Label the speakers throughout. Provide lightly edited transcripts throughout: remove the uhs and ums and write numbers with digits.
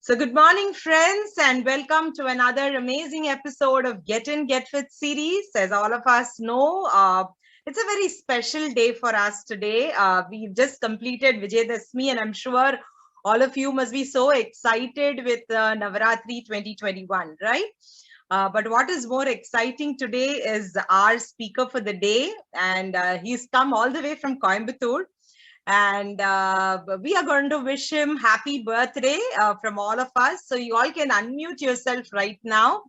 Speaker 1: So good morning, friends, and welcome to another amazing episode of Get In, Get Fit series. As all of us know, it's a very special day for us today. We've just completed Vijayadashmi, and I'm sure all of you must be so excited with Navaratri 2021, right? But what is more exciting today is our speaker for the day, and he's come all the way from Coimbatore. And we are going to wish him happy birthday from all of us. So you all can unmute yourself right now.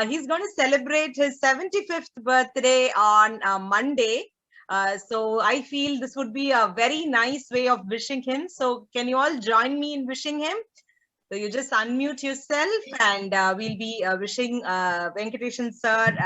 Speaker 1: He's going to celebrate his 75th birthday on Monday. So I feel this would be a very nice way of wishing him. So can you all join me in wishing him? So you just unmute yourself and we'll be wishing Venkatesan sir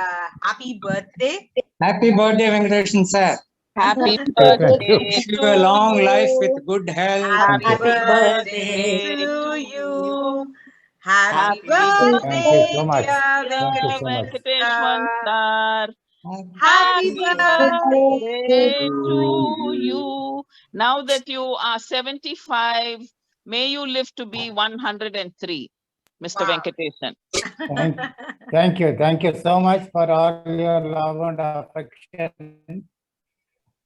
Speaker 1: happy birthday.
Speaker 2: Happy birthday, Venkatesan sir.
Speaker 3: Happy
Speaker 2: Wish
Speaker 3: birthday
Speaker 2: you a long life with good health.
Speaker 1: Happy
Speaker 2: and
Speaker 1: birthday to you. Happy
Speaker 3: Happy
Speaker 1: birthday,
Speaker 4: Thank you so much.
Speaker 1: dear
Speaker 4: Thank you so much.
Speaker 3: Venkateshwan
Speaker 1: Venkateshwar.
Speaker 3: sir.
Speaker 1: Happy
Speaker 3: Happy
Speaker 1: birthday.
Speaker 3: birthday to you. Now that you are 75, may you live to be 103, Mr.
Speaker 1: Wow.
Speaker 3: Venkateshan.
Speaker 4: Thank you so much for all your love and affection.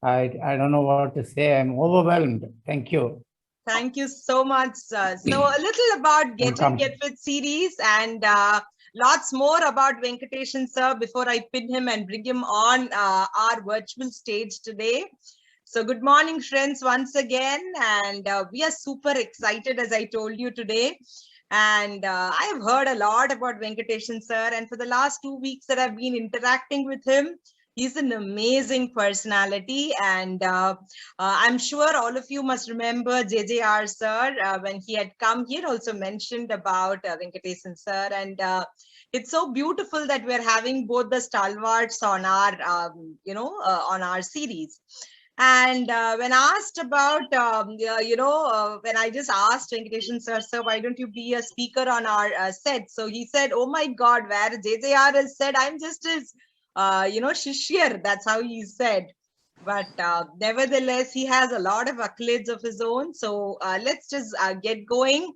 Speaker 4: I don't know what to say. I'm overwhelmed. Thank you.
Speaker 1: Thank you so much. So a little about Get In,
Speaker 4: Welcome.
Speaker 1: Get Fit series and lots more about Venkatesan sir before I pin him and bring him on our virtual stage today. So good morning, friends, once again. And we are super excited, as I told you today. And I have heard a lot about Venkatesan sir. And for the last 2 weeks that I've been interacting with him, he's an amazing personality. And I'm sure all of you must remember JJR sir when he had come. He had also mentioned about Venkatesan sir. And it's so beautiful that we're having both the stalwarts on our, on our series. And when asked about, when I just asked Venkatesan sir, why don't you be a speaker on our set? So he said, oh my God, where JJR has said, I'm just his, shishir. That's how he said. But nevertheless, he has a lot of accolades of his own. So let's just get going.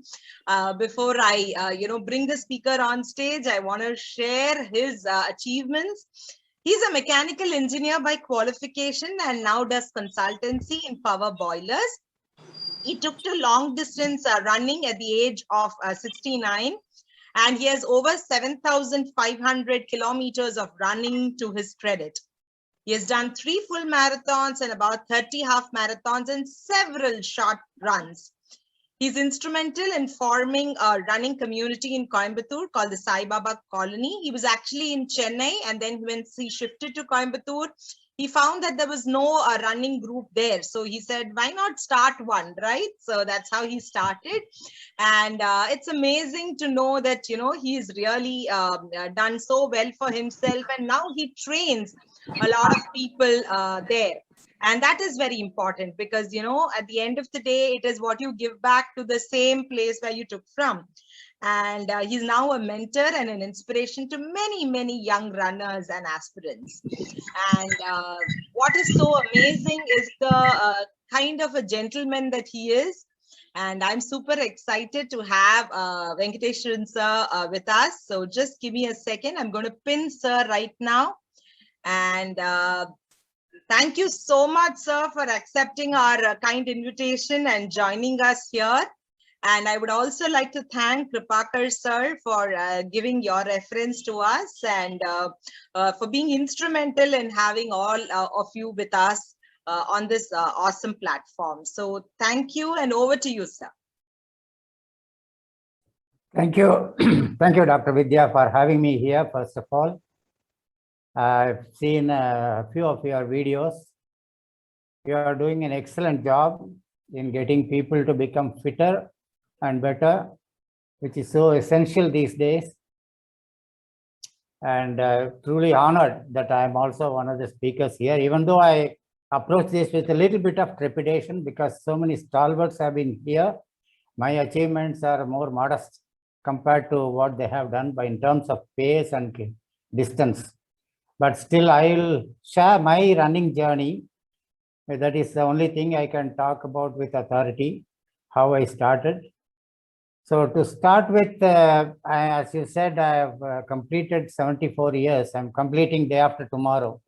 Speaker 1: Before I, bring the speaker on stage, I want to share his achievements. He's a mechanical engineer by qualification and now does consultancy in power boilers. He took to long distance running at the age of 69, and he has over 7,500 kilometers of running to his credit. He has done 3 full marathons and about 30 half marathons and several short runs. He's instrumental in forming a running community in Coimbatore called the Sai Baba Colony. He was actually in Chennai, and then when he shifted to Coimbatore, he found that there was no running group there. So he said, why not start one, right? So that's how he started. And it's amazing to know that, he's really done so well for himself. And now he trains a lot of people there. And that is very important because, at the end of the day, it is what you give back to the same place where you took from. And he's now a mentor and an inspiration to many, many young runners and aspirants. And what is so amazing is the kind of a gentleman that he is. And I'm super excited to have Venkatesan sir with us. So just give me a second. I'm going to pin sir right now. And thank you so much, sir, for accepting our kind invitation and joining us here. And I would also like to thank Kripakar sir for giving your reference to us and for being instrumental in having all of you with us on this awesome platform. So thank you, and over to you, sir.
Speaker 4: Thank you. Thank you, Dr. Vidya, for having me here, first of all. I've seen a few of your videos. You are doing an excellent job in getting people to become fitter and better, which is so essential these days. And truly honored that I'm also one of the speakers here, even though I approach this with a little bit of trepidation because so many stalwarts have been here. My achievements are more modest compared to what they have done in terms of pace and distance. But still, I'll share my running journey. That is the only thing I can talk about with authority, how I started. So to start with, as you said, I have completed 74 years. I'm completing day after tomorrow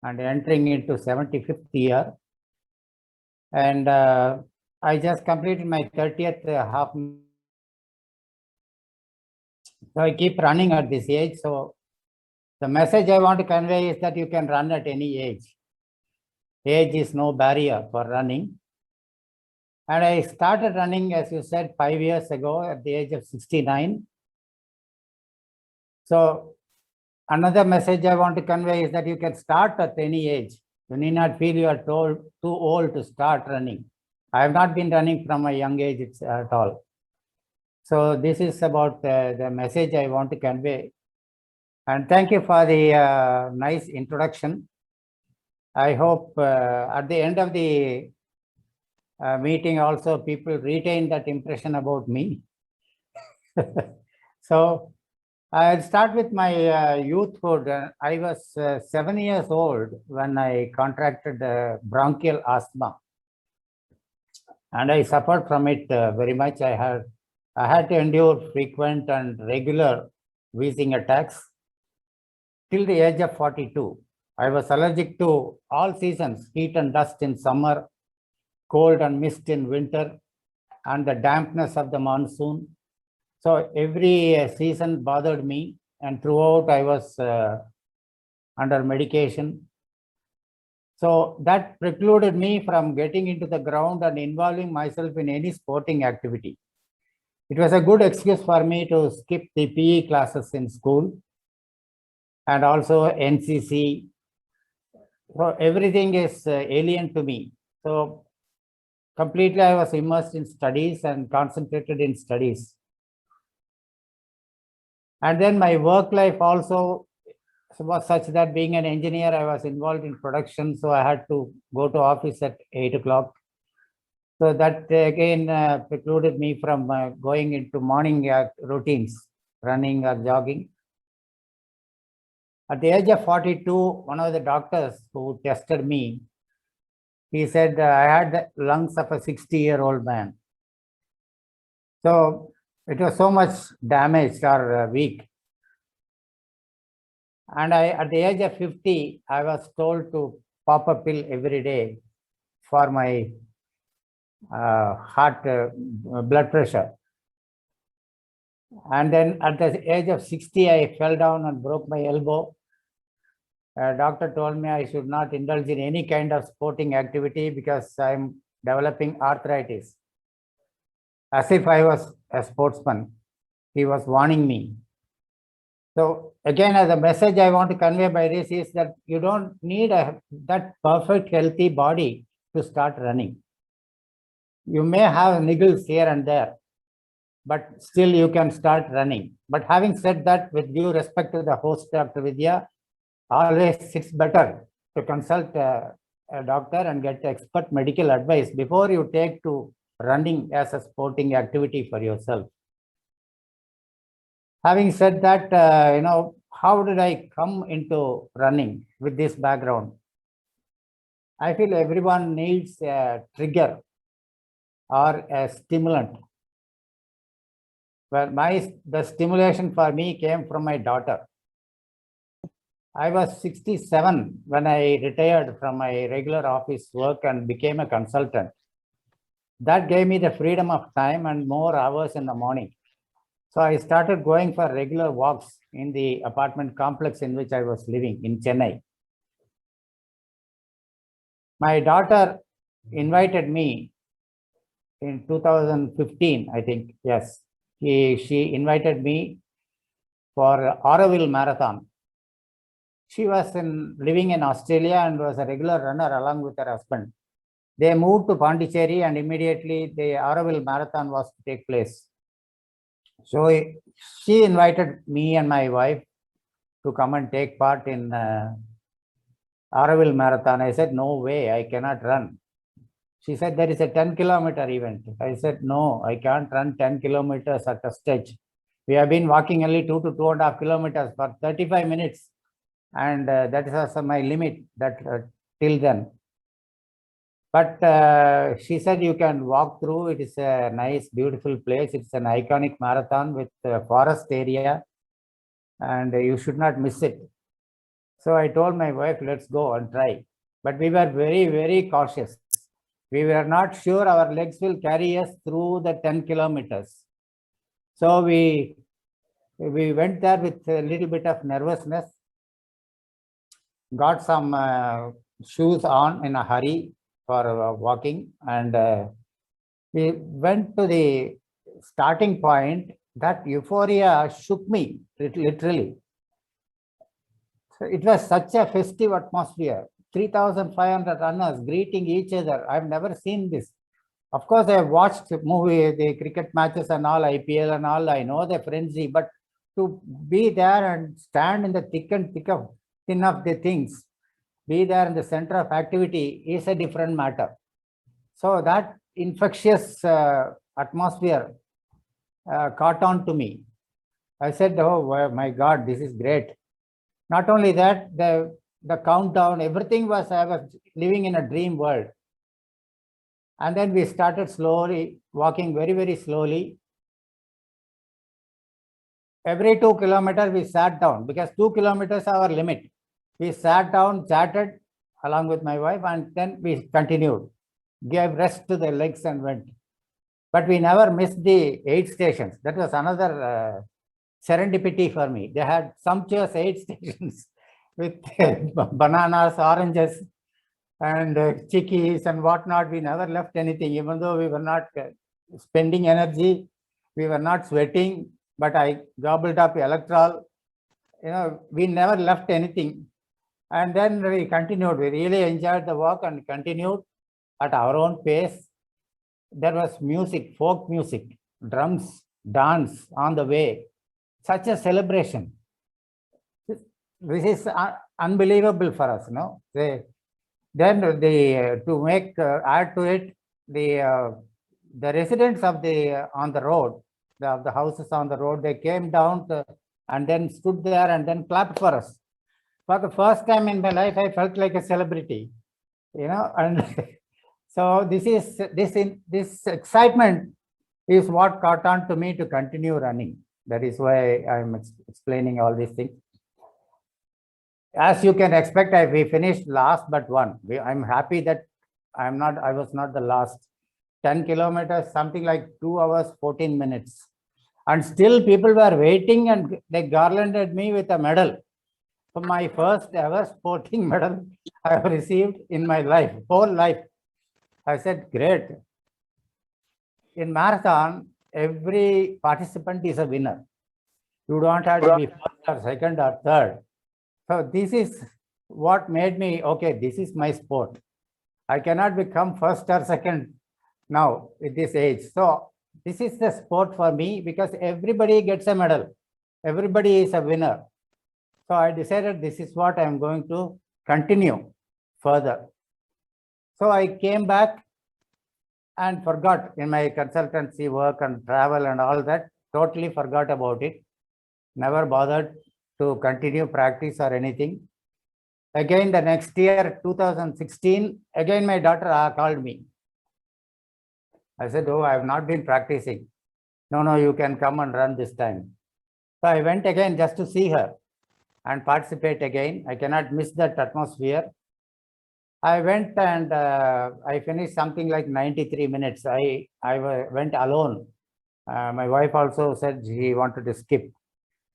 Speaker 4: and entering into 75th year. And I just completed my 30th half. So I keep running at this age. So the message I want to convey is that you can run at any age. Age is no barrier for running. And I started running, as you said, 5 years ago at the age of 69. So another message I want to convey is that you can start at any age. You need not feel you are too old to start running. I have not been running from a young age at all. So this is about the message I want to convey. And thank you for the nice introduction. I hope at the end of the meeting also people retain that impression about me. So I'll start with my youthhood. I was 7 years old when I contracted bronchial asthma, and I suffered from it very much. I had to endure frequent and regular wheezing attacks till the age of 42. I was allergic to all seasons, heat and dust in summer, cold and mist in winter, and the dampness of the monsoon. So every season bothered me, and throughout I was under medication. So that precluded me from getting into the ground and involving myself in any sporting activity. It was a good excuse for me to skip the PE classes in school and also NCC. So everything is alien to me. So completely I was immersed in studies and concentrated in studies. And then my work life also was such that being an engineer, I was involved in production. So I had to go to office at 8 o'clock. So that again precluded me from going into morning routines, running or jogging. At the age of 42, one of the doctors who tested me, he said I had the lungs of a 60-year-old man. So it was so much damaged or weak. And at the age of 50, I was told to pop a pill every day for my heart blood pressure. And then at the age of 60, I fell down and broke my elbow. Doctor told me I should not indulge in any kind of sporting activity because I'm developing arthritis. As if I was a sportsman. He was warning me. So again, as a message I want to convey by this is that you don't need that perfect healthy body to start running. You may have niggles here and there, but still you can start running. But having said that, with due respect to the host, Dr. Vidya, always it's better to consult a doctor and get expert medical advice before you take to running as a sporting activity for yourself. Having said that, how did I come into running with this background? I feel everyone needs a trigger or a stimulant. Well, the stimulation for me came from my daughter. I was 67 when I retired from my regular office work and became a consultant. That gave me the freedom of time and more hours in the morning. So I started going for regular walks in the apartment complex in which I was living in Chennai. My daughter invited me in 2015, I think, yes. She invited me for Auroville Marathon. She was living in Australia and was a regular runner along with her husband. They moved to Pondicherry and immediately the Auroville Marathon was to take place. So she invited me and my wife to come and take part in Auroville Marathon. I said, no way, I cannot run. She said, there is a 10-kilometer event. I said, no, I can't run 10 kilometers at a stretch. We have been walking only 2 to 2.5 kilometers for 35 minutes. And that is also my limit that till then. But she said you can walk through. It is a nice, beautiful place. It's an iconic marathon with a forest area, and you should not miss it. So I told my wife, let's go and try. But we were very, very cautious. We were not sure our legs will carry us through the 10 kilometers. So we went there with a little bit of nervousness, got some shoes on in a hurry for walking, and we went to the starting point. That euphoria shook me literally. So it was such a festive atmosphere. 3,500 runners greeting each other. I've never seen this. Of course, I watched the cricket matches and all, IPL and all. I know the frenzy, but to be there and stand in the thick and thin of the things, be there in the center of activity is a different matter. So that infectious atmosphere caught on to me. I said, oh my God, this is great. Not only that, the countdown, everything was, I was living in a dream world. And then we started slowly, walking very, very slowly. Every 2 kilometers, we sat down because 2 kilometers are our limit. We sat down, chatted along with my wife, and then we continued, gave rest to the legs and went. But we never missed the aid stations. That was another serendipity for me. They had sumptuous aid stations with bananas, oranges, and chickies and whatnot. We never left anything, even though we were not spending energy, we were not sweating, but I gobbled up electrol. You know, we never left anything. And then we continued. We really enjoyed the walk and continued at our own pace. There was music, folk music, drums, dance on the way. Such a celebration. This is unbelievable for us, no? Then to make add to it, the residents of on the road, the houses on the road, they came down and then stood there and then clapped for us. For the first time in my life, I felt like a celebrity, you know. And so this excitement is what caught on to me to continue running. That is why I'm explaining all these things. As you can expect, we finished last but one. I'm happy that I was not the last. 10 kilometers, something like 2 hours, 14 minutes. And still people were waiting and they garlanded me with a medal. For my first ever sporting medal I have received in my life, whole life. I said, great. In marathon, every participant is a winner. You don't have to be first or second or third. So this is what made me, okay, this is my sport. I cannot become first or second now at this age. So this is the sport for me because everybody gets a medal. Everybody is a winner. So I decided this is what I'm going to continue further. So I came back and forgot in my consultancy work and travel and all that, totally forgot about it. Never bothered to continue practice or anything. Again, the next year, 2016, again my daughter called me. I said, oh, I have not been practicing. No, you can come and run this time. So I went again just to see her and participate again. I cannot miss that atmosphere. I went and I finished something like 93 minutes. I went alone. My wife also said she wanted to skip.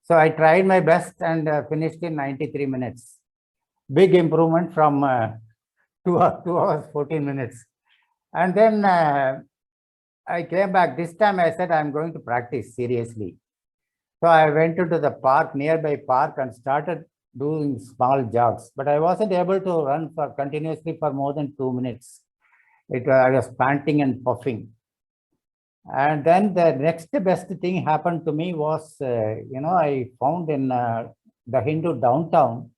Speaker 4: So I tried my best and finished in 93 minutes. Big improvement from 2 hours, 14 minutes. And then I came back. This time I said, I'm going to practice seriously. So I went into the park, nearby park, and started doing small jogs. But I wasn't able to run continuously for more than 2 minutes. I was panting and puffing. And then the next best thing happened to me was, I found in the Hindu downtown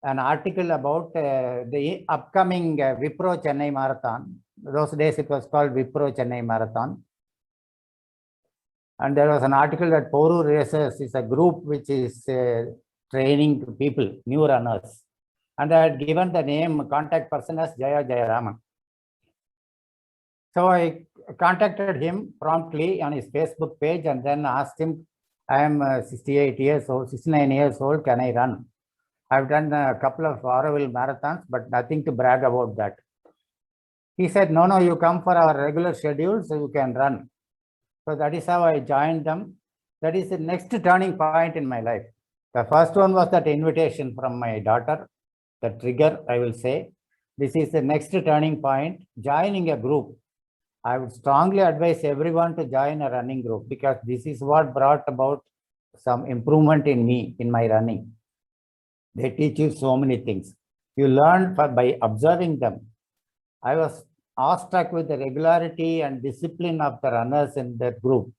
Speaker 4: an article about the upcoming Wipro Chennai Marathon. Those days it was called Wipro Chennai Marathon. And there was an article that Poru Racers is a group which is training people, new runners. And they had given the name, contact person as Jaya Jayaraman. So I contacted him promptly on his Facebook page and then asked him, I am 68 years old, 69 years old, can I run? I've done a couple of Auroville marathons, but nothing to brag about that. He said, no, you come for our regular schedule, so you can run. So that is how I joined them. That is the next turning point in my life. The first one was that invitation from my daughter, the trigger, I will say. This is the next turning point, joining a group. I would strongly advise everyone to join a running group because this is what brought about some improvement in me, in my running. They teach you so many things. You learn by observing them. I was awestruck with the regularity and discipline of the runners in that group.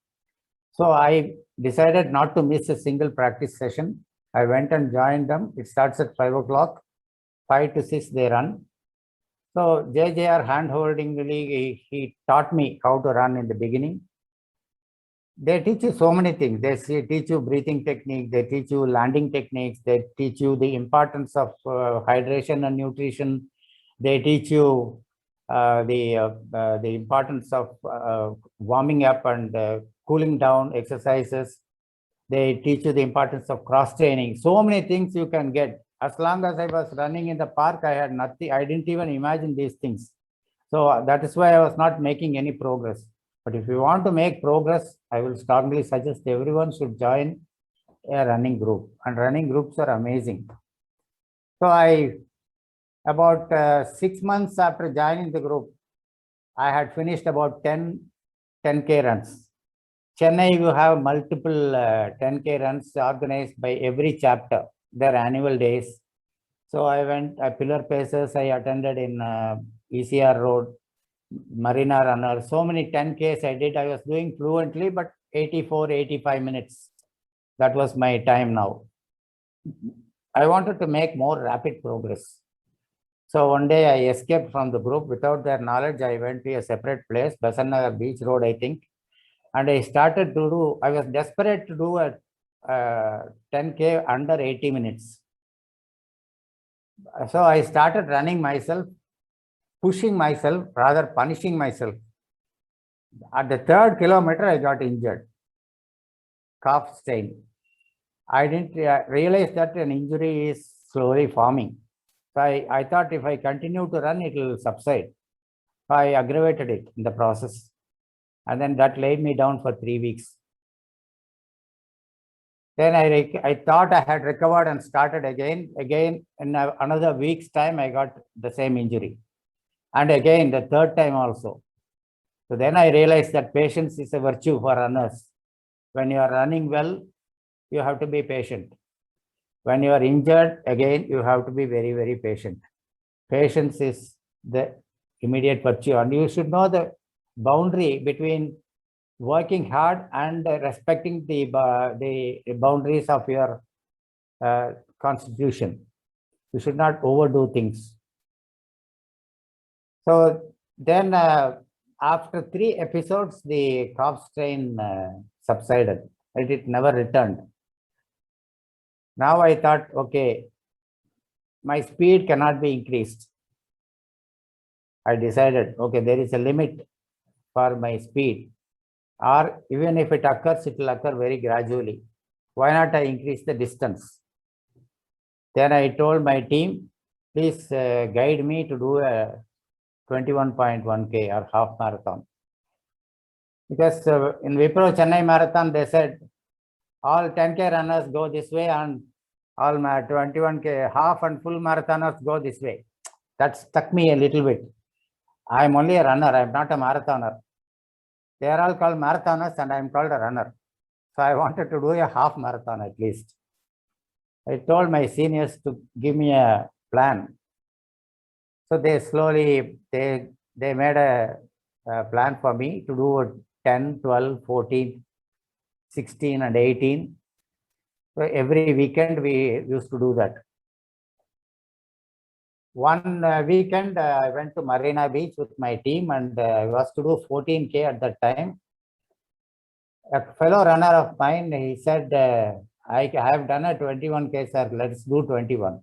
Speaker 4: So I decided not to miss a single practice session. I went and joined them. It starts at 5 o'clock, 5 to 6 they run. So JJR hand-holdingly, he taught me how to run in the beginning. They teach you so many things. They teach you breathing technique. They teach you landing techniques. They teach you the importance of hydration and nutrition. They teach you the importance of warming up and cooling down exercises. They teach you the importance of cross training. So many things you can get. As long as I was running in the park, I had nothing. I didn't even imagine these things. So that is why I was not making any progress. But if you want to make progress, I will strongly suggest everyone should join a running group. And running groups are amazing. So about 6 months after joining the group, I had finished about 10K runs. Chennai, you have multiple 10K runs organized by every chapter, their annual days. So I went, Pillar Paces, I attended in ECR Road, Marina Runner, so many 10Ks I did. I was doing fluently, but 84, 85 minutes. That was my time now. I wanted to make more rapid progress. So one day I escaped from the group without their knowledge. I went to a separate place, Besant Nagar Beach Road, I think. And I started to do, I was desperate to do a 10K under 80 minutes. So I started running myself, pushing myself, rather punishing myself. At the 3rd kilometer, I got injured, calf strain. I didn't realize that an injury is slowly forming. So I thought if I continue to run, it will subside. So I aggravated it in the process. And then that laid me down for 3 weeks. Then I thought I had recovered and started again. Again, in another week's time, I got the same injury. And again, the 3rd time also. So then I realized that patience is a virtue for runners. When you are running well, you have to be patient. When you are injured, again, you have to be very, very patient. Patience is the immediate virtue. And you should know the boundary between working hard and respecting the boundaries of your constitution. You should not overdo things. So then after 3 episodes, the calf strain subsided. It never returned. Now I thought, okay, my speed cannot be increased. I decided, okay, there is a limit for my speed. Or even if it occurs, it will occur very gradually. Why not I increase the distance? Then I told my team, please guide me to do a 21.1K or half marathon. Because in Wipro Chennai Marathon, they said, all 10K runners go this way and all 21K half and full marathoners go this way. That stuck me a little bit. I'm only a runner. I'm not a marathoner. They are all called marathoners and I'm called a runner. So I wanted to do a half marathon at least. I told my seniors to give me a plan. So they slowly, they made a plan for me to do 10, 12, 14, 16 and 18. So every weekend we used to do that. One weekend I went to Marina Beach with my team and I was to do 14K at that time. A fellow runner of mine, he said, I have done a 21K, sir, let's do 21.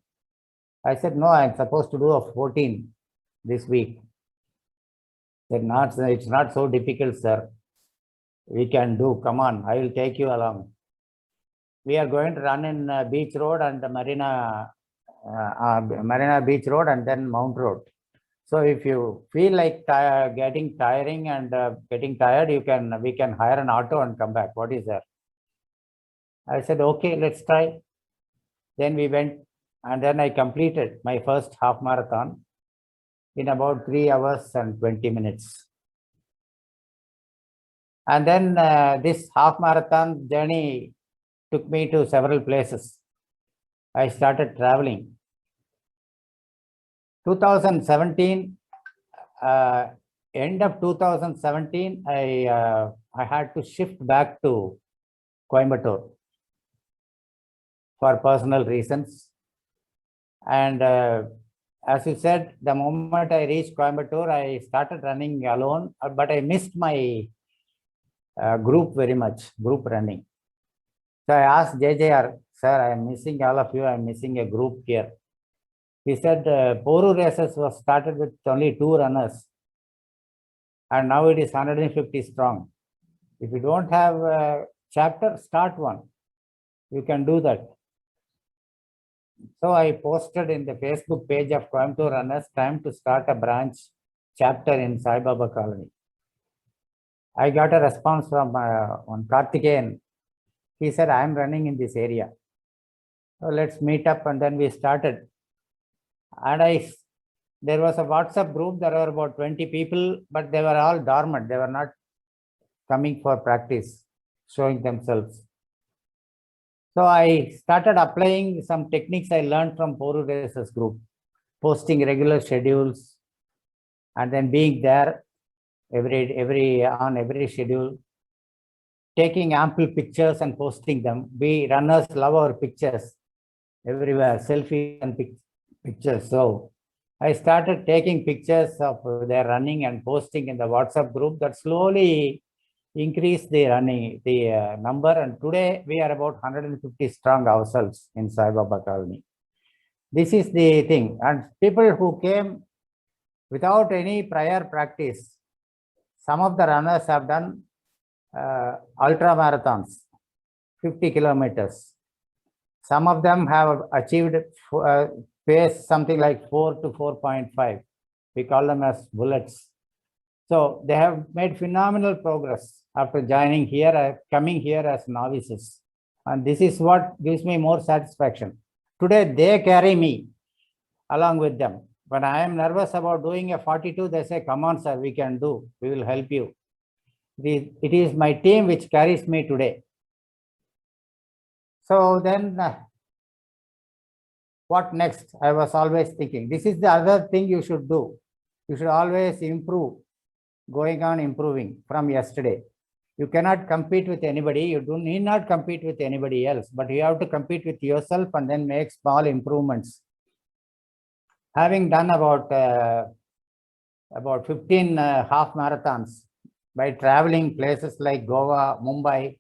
Speaker 4: I said, no, I'm supposed to do a 14 this week. It's not so difficult, sir. We can do. Come on, I will take you along. We are going to run in Beach Road and Marina Beach Road and then Mount Road. So if you feel like getting tiring and getting tired, we can hire an auto and come back. What is that? I said, okay, let's try. Then we went, and then I completed my first half marathon in about 3 hours and 20 minutes. And then this half marathon journey took me to several places. I started traveling. 2017, end of 2017, I had to shift back to Coimbatore for personal reasons. And as you said, the moment I reached Coimbatore, I started running alone, but I missed my group very much, group running. So I asked JJR, sir, I am missing all of you. I am missing a group here. He said, Poru races was started with only 2 runners. And now it is 150 strong. If you don't have a chapter, start one. You can do that. So I posted in the Facebook page of Coimbatore Runners, time to start a branch chapter in Sai Baba Colony. I got a response from on Karthikeyan. He said, I am running in this area. So let's meet up, and then we started. And there was a WhatsApp group. There were about 20 people, but they were all dormant. They were not coming for practice, showing themselves. So I started applying some techniques I learned from Poru Races group, posting regular schedules, and then being there on every schedule, taking ample pictures and posting them. We runners love our pictures everywhere, selfies and pictures. So I started taking pictures of their running and posting in the WhatsApp group. That slowly increased the number. And today we are about 150 strong ourselves in Sai Baba Colony. This is the thing. And people who came without any prior practice, some of the runners have done ultra marathons, 50 kilometers. Some of them have achieved pace something like 4 to 4.5. We call them as bullets. So they have made phenomenal progress after joining here, coming here as novices. And this is what gives me more satisfaction. Today, they carry me along with them. When I am nervous about doing a 42, they say, come on, sir, we can do. We will help you. It is my team which carries me today. So then, what next? I was always thinking, this is the other thing you should do. You should always improve, going on improving from yesterday. You cannot compete with anybody. You do need not compete with anybody else, but you have to compete with yourself and then make small improvements. Having done about 15 half marathons by traveling places like Goa, Mumbai,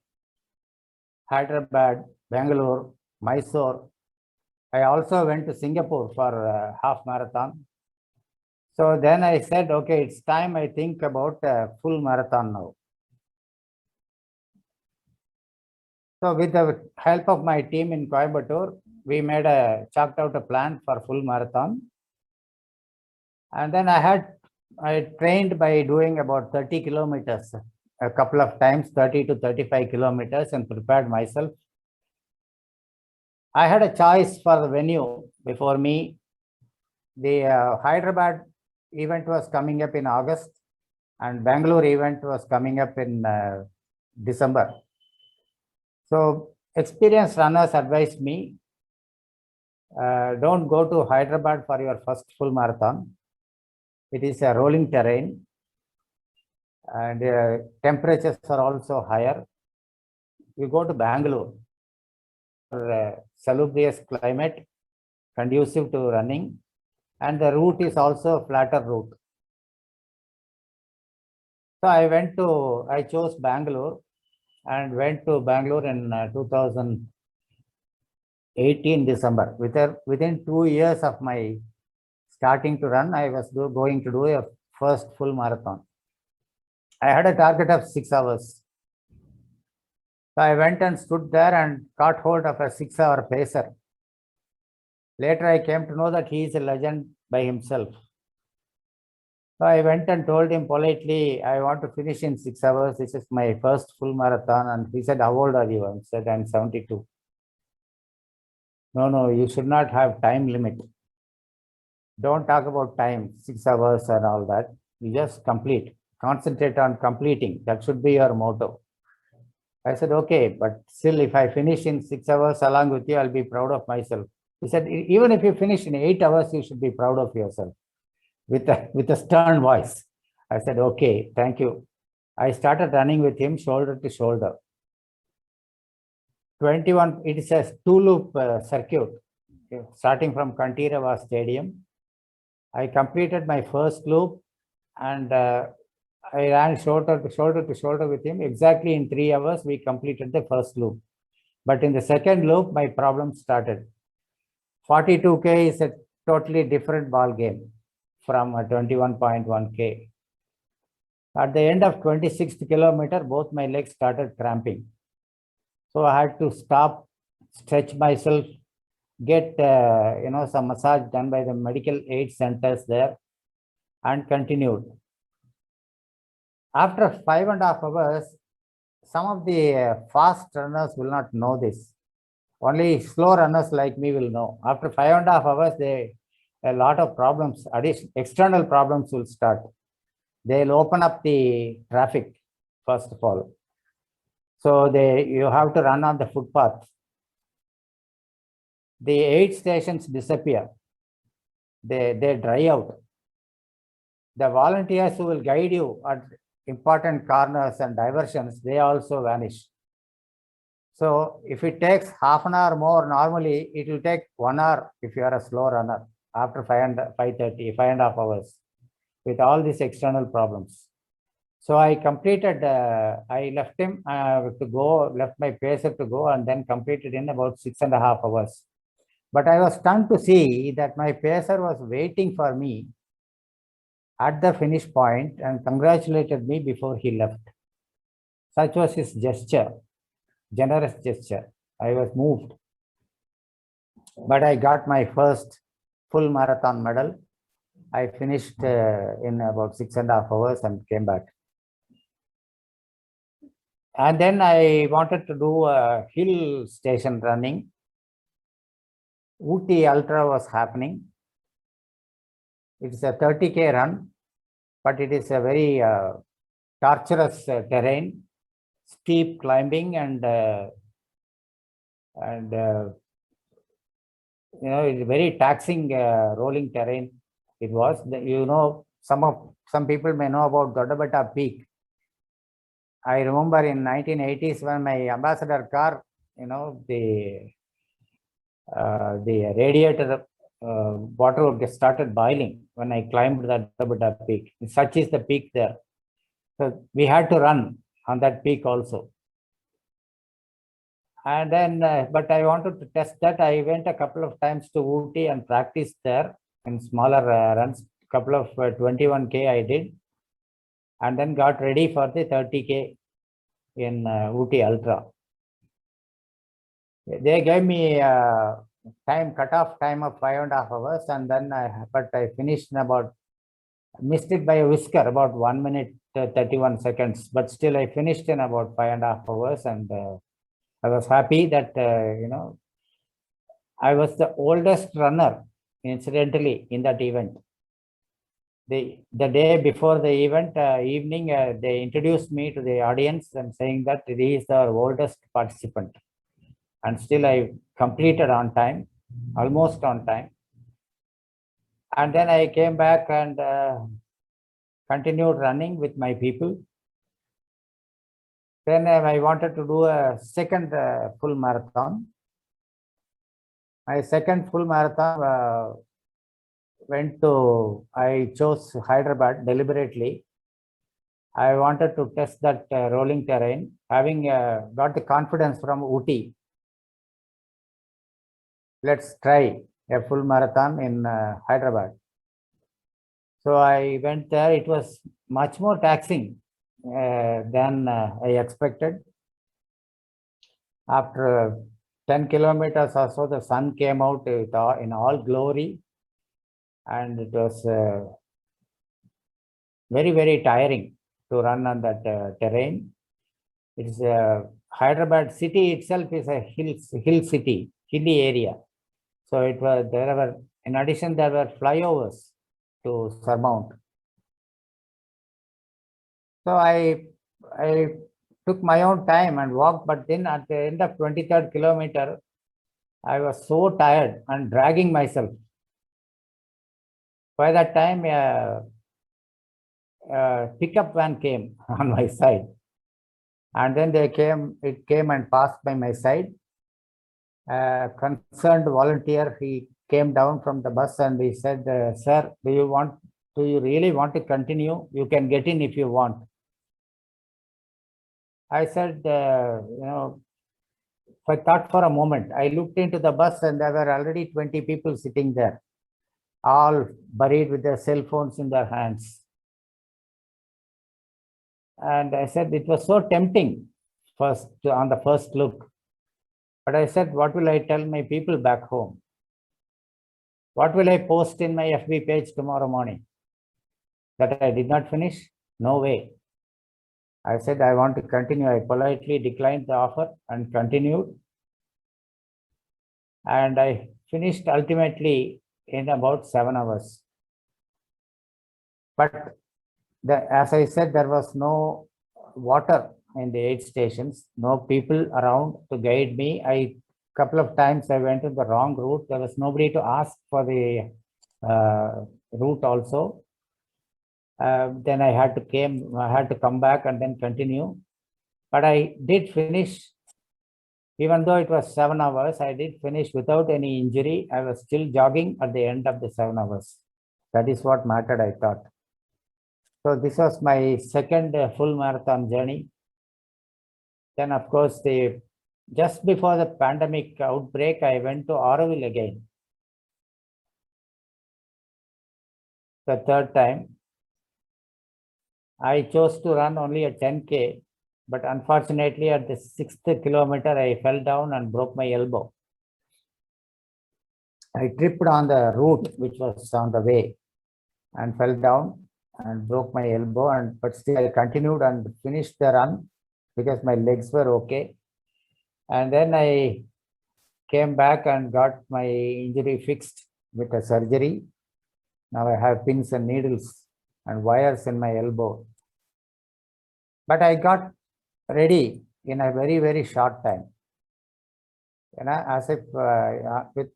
Speaker 4: Hyderabad, Bangalore, Mysore. I also went to Singapore for a half marathon. So then I said, okay, it's time I think about a full marathon now. So with the help of my team in Coimbatore, we chalked out a plan for full marathon. And then I trained by doing about 30 kilometers, a couple of times, 30 to 35 kilometers, and prepared myself. I had a choice for the venue before me. The Hyderabad event was coming up in August, and Bangalore event was coming up in December. So experienced runners advised me, don't go to Hyderabad for your first full marathon. It is a rolling terrain, and temperatures are also higher. You go to Bangalore for a salubrious climate, conducive to running, and the route is also a flatter route. So I chose Bangalore and went to Bangalore in 2018 December. Within 2 years of my starting to run, I was going to do a first full marathon. I had a target of 6 hours. So I went and stood there and caught hold of a 6-hour pacer. Later, I came to know that he is a legend by himself. So I went and told him politely, I want to finish in 6 hours. This is my first full marathon. And he said, how old are you? I said, I'm 72. No, you should not have time limit. Don't talk about time, 6 hours and all that. You just complete. Concentrate on completing. That should be your motto. I said, okay, but still, if I finish in 6 hours along with you, I'll be proud of myself. He said, even if you finish in 8 hours, you should be proud of yourself. With a stern voice. I said, okay, thank you. I started running with him shoulder to shoulder. 21, it is a 2-loop circuit, starting from Kantirava Stadium. I completed my first loop and I ran shoulder to shoulder with him. Exactly in 3 hours, we completed the first loop. But in the second loop, my problem started. 42K is a totally different ball game from 21.1K. At the end of 26th kilometer, both my legs started cramping. So I had to stop, stretch myself, get some massage done by the medical aid centers there, and continued. After 5.5 hours, some of the fast runners will not know this. Only slow runners like me will know. After 5.5 hours, a lot of problems, external problems will start. They'll open up the traffic, first of all. So you have to run on the footpath. The aid stations disappear. They dry out. The volunteers who will guide you at important corners and diversions, they also vanish. So if it takes half an hour more, normally it will take 1 hour if you are a slow runner after 5.5 hours with all these external problems. So I completed, I left him left my pacer to go and then completed in about 6.5 hours. But I was stunned to see that my pacer was waiting for me at the finish point and congratulated me before he left. Such was his gesture, generous gesture. I was moved. But I got my first full marathon medal. I finished in about 6.5 hours and came back. And then I wanted to do a hill station running. Ooty Ultra was happening. It's a 30K run, but it is a very torturous terrain, steep climbing and it's very taxing rolling terrain. It was, some people may know about Doddabetta Peak. I remember in 1980s when my ambassador car, the radiator water would get started boiling when I climbed that Doddabetta Peak. Such is the peak there. So we had to run on that peak also. And then, but I wanted to test that. I went a couple of times to Ooty and practiced there in smaller runs. Couple of 21K I did, and then got ready for the 30K in Ooty Ultra. They gave me cutoff time of 5.5 hours, and then but I finished in about, missed it by a whisker, about 1 minute 31 seconds. But still, I finished in about 5.5 hours, and I was happy that I was the oldest runner, incidentally, in that event. The day before the event, evening, they introduced me to the audience and saying that he is the oldest participant. And still I completed on time, almost on time. And then I came back and continued running with my people. Then I wanted to do a second full marathon. My second full marathon I chose Hyderabad deliberately. I wanted to test that rolling terrain, having got the confidence from Ooty. Let's try a full marathon in Hyderabad. So I went there. It was much more taxing than I expected. After 10 kilometers or so, the sun came out in all glory, and it was very, very tiring to run on that terrain. It's Hyderabad city itself is a hill city, hilly area. So in addition, there were flyovers to surmount. So I took my own time and walked, but then at the end of 23rd kilometer, I was so tired and dragging myself. By that time, a pickup van came on my side, and then it came and passed by my side. A concerned volunteer, he came down from the bus and he said, "Sir, do you really want to continue? You can get in if you want." I said, I thought for a moment. I looked into the bus and there were already 20 people sitting there, all buried with their cell phones in their hands. And I said, it was so tempting on the first look. But I said, what will I tell my people back home? What will I post in my FB page tomorrow morning? That I did not finish? No way. I said, I want to continue. I politely declined the offer and continued. And I finished ultimately in about 7 hours. But as I said, there was no water in the aid stations, no people around to guide me. Couple of times I went in the wrong route. There was nobody to ask for the route also. Then I had to come back and then continue. But I did finish, even though it was 7 hours, I did finish without any injury. I was still jogging at the end of the 7 hours. That is what mattered, I thought. So this was my second full marathon journey. Then, of course, just before the pandemic outbreak, I went to Auroville again. The third time. I chose to run only a 10K, but unfortunately at the 6th kilometer, I fell down and broke my elbow. I tripped on the route, which was on the way, and fell down and broke my elbow. But still I continued and finished the run because my legs were okay. And then I came back and got my injury fixed with a surgery. Now I have pins and needles and wires in my elbow. But I got ready in a very, very short time. As if with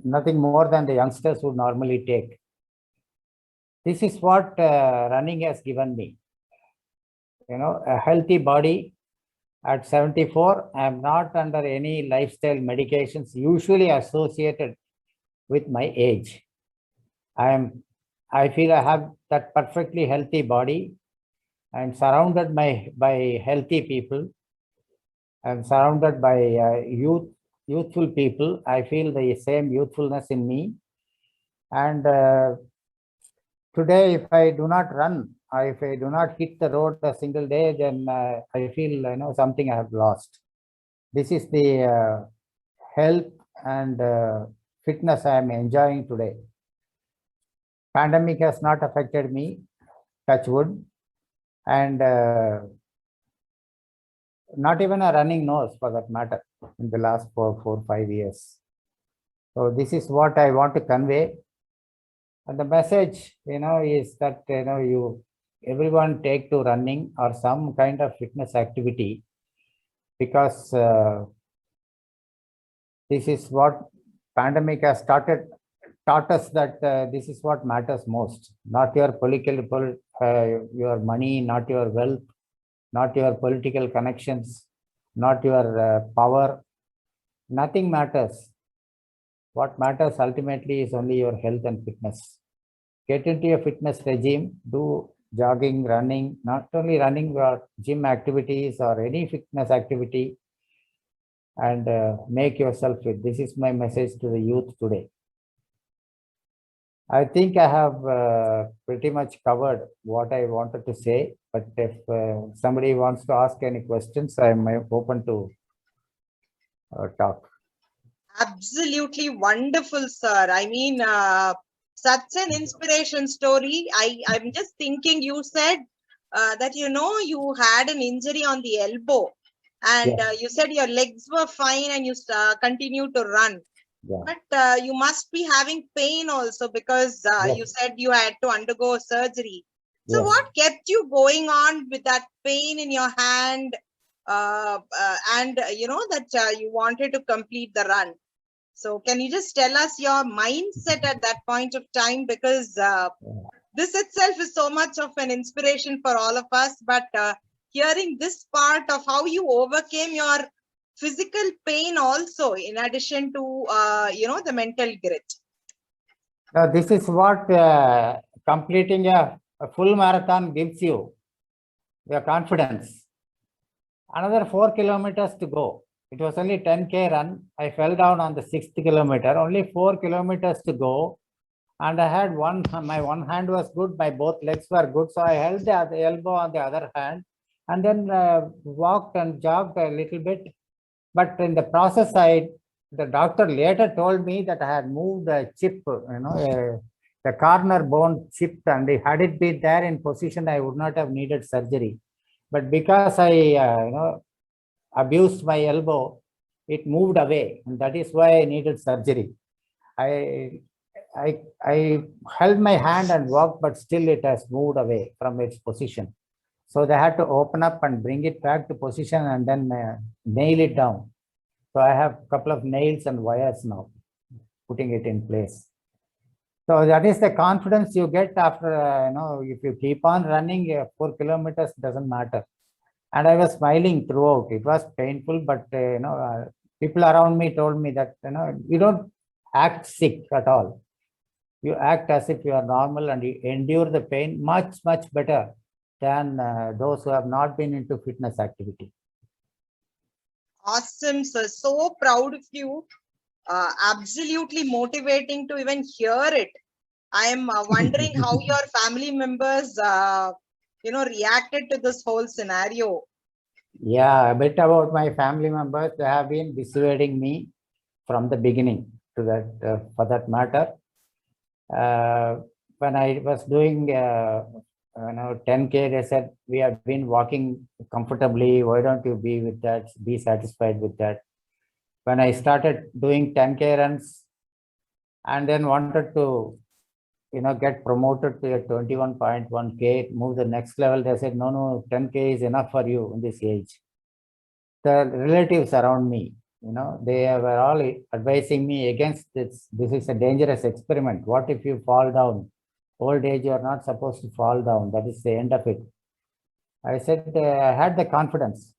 Speaker 4: nothing more than the youngsters would normally take. This is what running has given me. A healthy body. At 74, I am not under any lifestyle medications usually associated with my age. I feel I have that perfectly healthy body. I'm surrounded by healthy people. I'm surrounded by youthful people. I feel the same youthfulness in me. And today, if I do not run, or if I do not hit the road a single day, then I feel something I have lost. This is the health and fitness I am enjoying today. Pandemic has not affected me, touch wood, and not even a running nose for that matter in the last 4 or 5 years. So this is what I want to convey. And the message, is that, everyone take to running or some kind of fitness activity, because this is what pandemic has taught us, that this is what matters most, not your your money, not your wealth, not your political connections, not your power. Nothing matters. What matters ultimately is only your health and fitness. Get into a fitness regime, do jogging, running, not only running, but gym activities or any fitness activity, and make yourself fit. This is my message to the youth today. I think I have pretty much covered what I wanted to say, but if somebody wants to ask any questions, I'm open to talk.
Speaker 1: Absolutely wonderful, sir. I mean, such an inspiration story. I'm just thinking, you said that, you had an injury on the elbow, and
Speaker 4: Yes.
Speaker 1: you said your legs were fine and you continued to run.
Speaker 4: Yeah.
Speaker 1: But you must be having pain also, because
Speaker 4: Yes.
Speaker 1: you said you had to undergo surgery. So
Speaker 4: Yes.
Speaker 1: what kept you going on with that pain in your hand, and that you wanted to complete the run? So can you just tell us your mindset at that point of time? Because this itself is so much of an inspiration for all of us. But hearing this part of how you overcame your physical pain also, in addition to, the mental grit.
Speaker 4: Now, this is what completing a full marathon gives you, your confidence. Another 4 kilometers to go. It was only 10K run. I fell down on the 6th kilometer, only 4 kilometers to go. And I had my one hand was good, my both legs were good. So I held the other elbow on the other hand and then walked and jogged a little bit. But in the process, the doctor later told me that I had moved the chip, the corner bone chipped, and had it been there in position, I would not have needed surgery. But because I, abused my elbow, it moved away, and that is why I needed surgery. I held my hand and walked, but still it has moved away from its position. So they had to open up and bring it back to position and then nail it down. So I have a couple of nails and wires now, putting it in place. So that is the confidence you get after, if you keep on running 4 kilometers, doesn't matter. And I was smiling throughout. It was painful, but, people around me told me that, you don't act sick at all. You act as if you are normal and you endure the pain much, much better than those who have not been into fitness activity.
Speaker 1: Awesome, sir. So proud of you. Absolutely motivating to even hear it. I am wondering how your family members, reacted to this whole scenario.
Speaker 4: Yeah, a bit about my family members. They have been dissuading me from the beginning to that, for that matter. When I was doing 10K, they said, we have been walking comfortably. Why don't you be with that? Be satisfied with that. When I started doing 10K runs and then wanted to, get promoted to a 21.1K, move the next level, they said, no, 10K is enough for you in this age. The relatives around me, they were all advising me against this. This is a dangerous experiment. What if you fall down? Old age, you are not supposed to fall down. That is the end of it. I said, I had the confidence.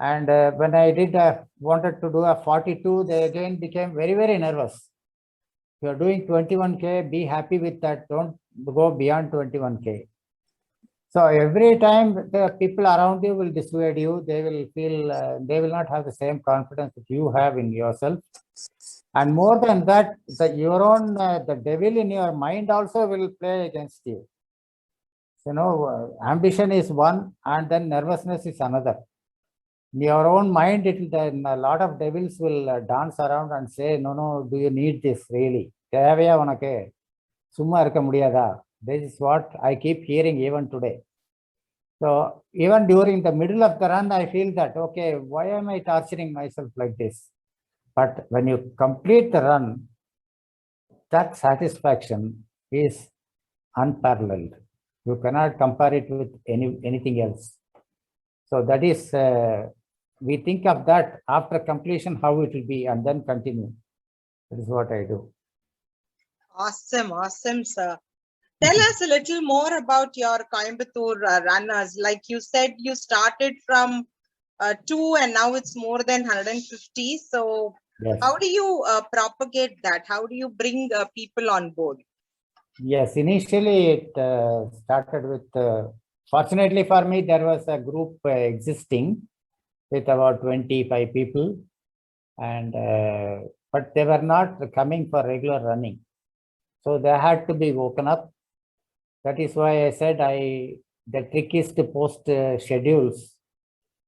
Speaker 4: And when I wanted to do a 42, they again became very, very nervous. If you're doing 21K, be happy with that. Don't go beyond 21K. So every time the people around you will dissuade you, they will feel, they will not have the same confidence that you have in yourself. And more than that, the devil in your mind also will play against you. So, ambition is one, and then nervousness is another. In your own mind, then a lot of devils will dance around and say, no, do you need this really? This is what I keep hearing even today. So even during the middle of the run, I feel that, okay, why am I torturing myself like this? But when you complete the run, that satisfaction is unparalleled. You cannot compare it with anything else. So that is, we think of that after completion, how it will be, and then continue. That is what I do.
Speaker 1: Awesome, sir. Tell us a little more about your Coimbatore runners. Like you said, you started from 2 and now it's more than 150. So
Speaker 4: yes.
Speaker 1: How do you propagate that? How do you bring people on board?
Speaker 4: Yes, initially it started with, fortunately for me, there was a group existing with about 25 people, and but they were not coming for regular running. So they had to be woken up. That is why I said the trick is to post schedules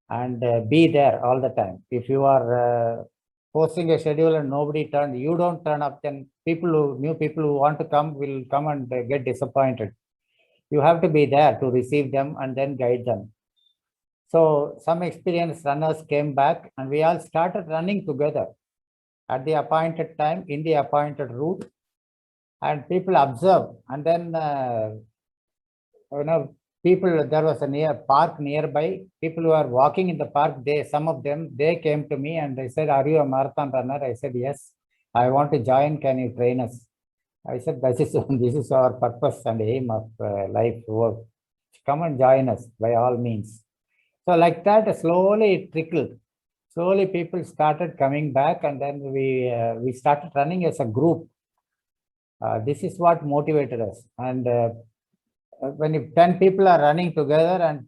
Speaker 4: and be there all the time. If you are posting a schedule and you don't turn up, then new people who want to come will come and get disappointed. You have to be there to receive them and then guide them. So some experienced runners came back and we all started running together at the appointed time in the appointed route, and people observed. And then there was a park nearby. People who are walking in the park, some of them came to me and they said, "Are you a marathon runner?" I said, "Yes, I want to join. Can you train us?" I said, this is our purpose and aim of life work. Come and join us by all means. So like that, slowly it trickled. Slowly people started coming back, and then we started running as a group. This is what motivated us. And when 10 people are running together and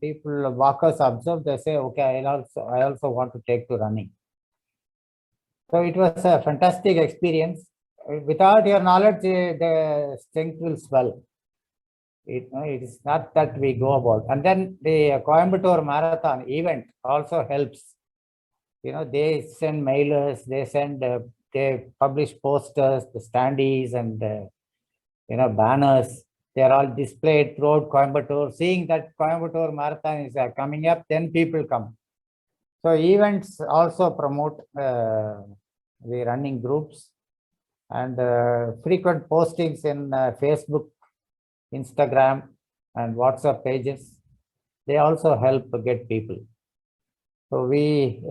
Speaker 4: walkers observe, they say, "Okay, I also want to take to running." So it was a fantastic experience. Without your knowledge, the strength will swell. It is not that we go about. And then the Coimbatore Marathon event also helps. They send mailers, they publish posters, the standees and banners. They are all displayed throughout Coimbatore. Seeing that Coimbatore Marathon is coming up, then people come. So events also promote the running groups, and frequent postings in Facebook, Instagram, and WhatsApp pages. They also help get people. So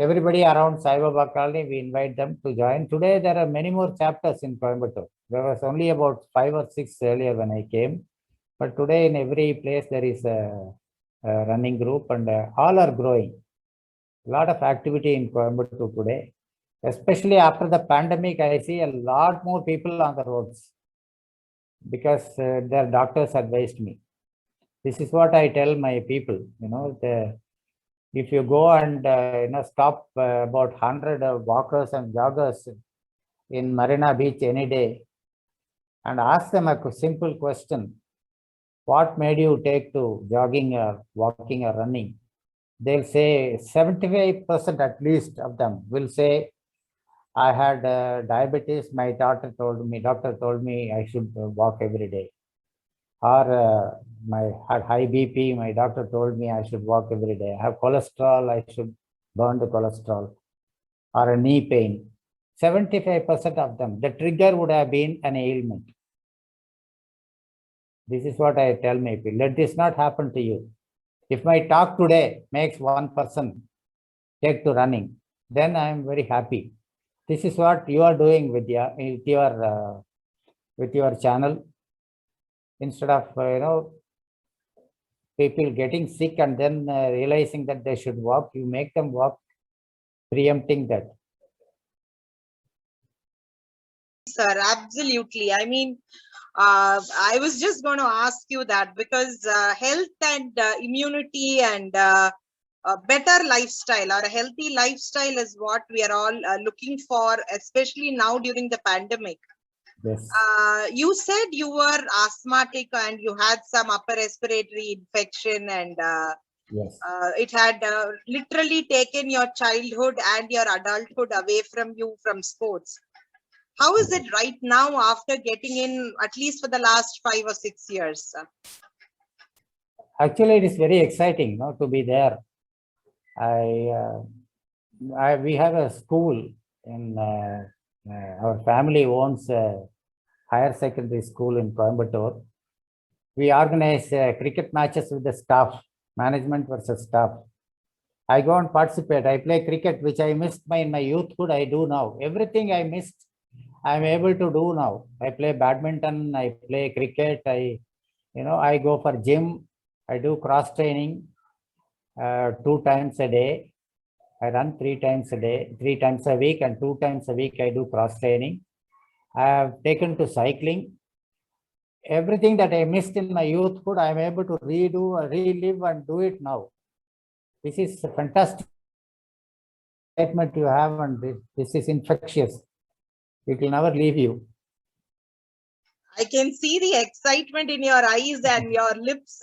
Speaker 4: everybody around Sai Baba Colony, we invite them to join. Today, there are many more chapters in Coimbatore. There was only about 5 or 6 earlier when I came. But today, in every place, there is a running group, and all are growing. A lot of activity in Coimbatore today. Especially after the pandemic, I see a lot more people on the roads because their doctors advised me. This is what I tell my people. If you go and stop about 100 walkers and joggers in Marina Beach any day and ask them a simple question: what made you take to jogging or walking or running? They'll say 75% at least of them will say, "I had diabetes. My doctor told me I should walk every day." Or I had high BP. My doctor told me I should walk every day. I have cholesterol. I should burn the cholesterol. Or a knee pain. 75% of them, the trigger would have been an ailment. This is what I tell my people. Let this not happen to you. If my talk today makes one person take to running, then I am very happy. This is what you are doing with your channel. Instead of people getting sick and then realizing that they should walk, you make them walk, preempting that.
Speaker 1: Sir, absolutely. I mean, I was just going to ask you that because health and immunity and a better lifestyle or a healthy lifestyle is what we are all looking for, especially now during the pandemic.
Speaker 4: Yes.
Speaker 1: You said you were asthmatic and you had some upper respiratory infection, and
Speaker 4: yes.
Speaker 1: It had literally taken your childhood and your adulthood away from you from sports. How is it right now after getting in, at least for the last 5 or 6 years?
Speaker 4: Actually, it is very exciting to be there. We have a school in our family owns a higher secondary school in Coimbatore. We organize cricket matches with the staff, management versus staff. I go and participate. I play cricket, which I missed in my youthhood. I do now. Everything I missed, I'm able to do now. I play badminton. I play cricket. I go for gym. I do cross training 2 times a day. I run 3 times a day, 3 times a week, and 2 times a week I do cross training. I have taken to cycling. Everything that I missed in my youthhood, I am able to relive and do it now. This is a fantastic excitement you have, and this is infectious. It will never leave you.
Speaker 1: I can see the excitement in your eyes and your lips.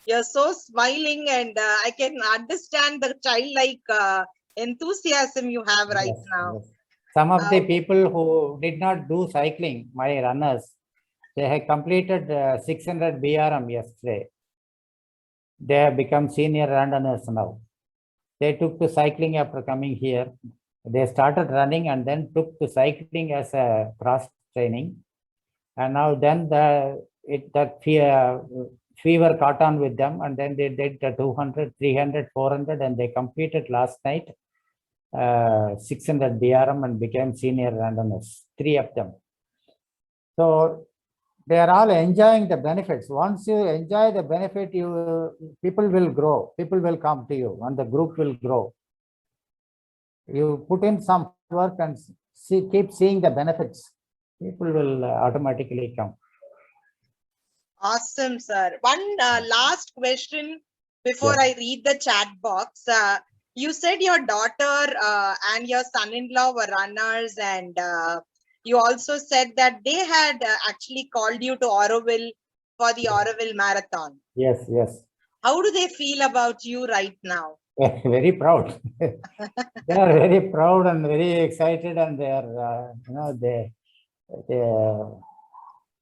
Speaker 1: You're so smiling, and I can understand the childlike enthusiasm you have right
Speaker 4: Yes,
Speaker 1: now.
Speaker 4: yes. Some of the
Speaker 1: Uh,
Speaker 4: people who did not do cycling, my runners, they have completed 600 BRM yesterday. They have become senior runners now. They took to cycling after coming here. They started running and then took to cycling as a cross training. And now then that fever caught on with them, and then they did the 200, 300, 400, and they completed last night 600 BRM and became senior runners, 3 of them. So they are all enjoying the benefits. Once you enjoy the benefit, people will grow, people will come to you, and the group will grow. You put in some work and keep seeing the benefits, people will automatically come.
Speaker 1: Awesome, sir. One last question before
Speaker 4: Yes.
Speaker 1: I read the chat box. You said your daughter and your son-in-law were runners, and you also said that they had actually called you to Auroville for the Auroville Marathon.
Speaker 4: Yes, yes.
Speaker 1: How do they feel about you right now?
Speaker 4: Very proud. They are very proud and very excited, and they are,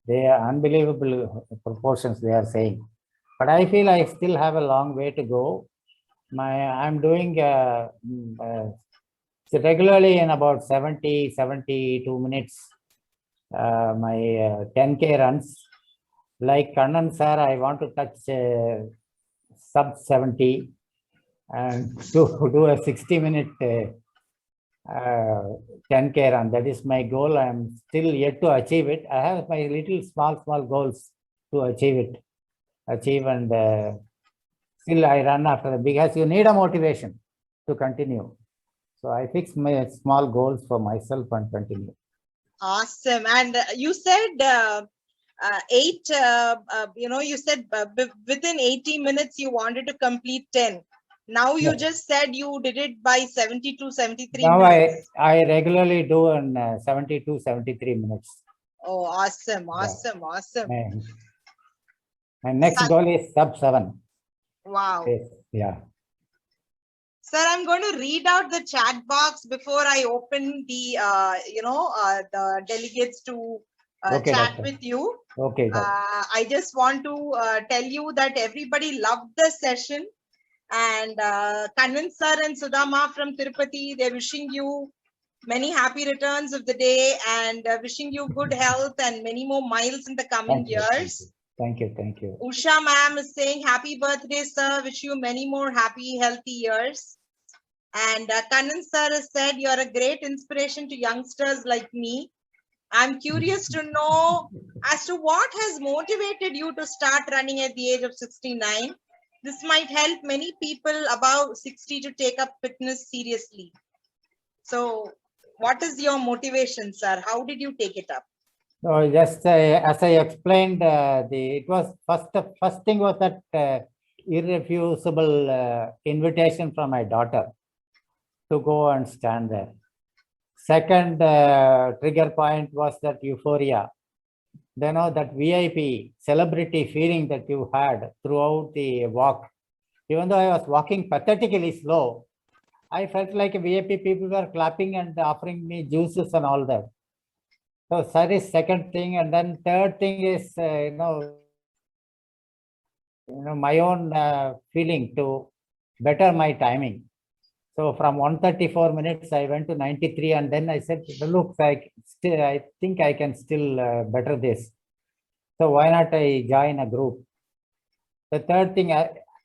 Speaker 4: they are unbelievable proportions they are saying. But I feel I still have a long way to go. I'm doing so regularly in about 70, 72 minutes, my 10K runs. Like Kannan sir, I want to touch sub 70 and to do a 60-minute 10K run. That is my goal. I'm still yet to achieve it. I have my little small goals to achieve, and still I run after the because you need a motivation to continue. So I fix my small goals for myself and continue.
Speaker 1: Awesome. And you said you said within 80 minutes you wanted to complete 10. Now you
Speaker 4: Yes.
Speaker 1: just said you did it by 72, 73
Speaker 4: Now
Speaker 1: minutes.
Speaker 4: I regularly do in 72, 73 minutes.
Speaker 1: Oh, awesome,
Speaker 4: Yeah.
Speaker 1: awesome, awesome.
Speaker 4: My next goal is sub 7.
Speaker 1: Wow.
Speaker 4: Yes. Yeah.
Speaker 1: Sir, I'm going to read out the chat box before I open the, the delegates to
Speaker 4: Okay,
Speaker 1: chat
Speaker 4: doctor.
Speaker 1: with you.
Speaker 4: Okay. Doctor.
Speaker 1: I just want to tell you that everybody loved the session, and Kannan sir and Sudama from Tirupati, they're wishing you many happy returns of the day, and wishing you good health and many more miles in the coming years.
Speaker 4: Thank you.
Speaker 1: Usha ma'am is saying happy birthday, sir. Wish you many more happy, healthy years. And Kannan sir has said you're a great inspiration to youngsters like me. I'm curious to know as to what has motivated you to start running at the age of 69. This might help many people above 60 to take up fitness seriously. So what is your motivation, sir? How did you take it up?
Speaker 4: So just as I explained, it was first thing was that irrefusable invitation from my daughter to go and stand there. Second trigger point was that euphoria. That VIP celebrity feeling that you had throughout the walk. Even though I was walking pathetically slow, I felt like VIP people were clapping and offering me juices and all that. So that is second thing, and then third thing is my own feeling to better my timing. So from 134 minutes, I went to 93, and then I said, look, I think I can still better this. So why not I join a group? The third thing,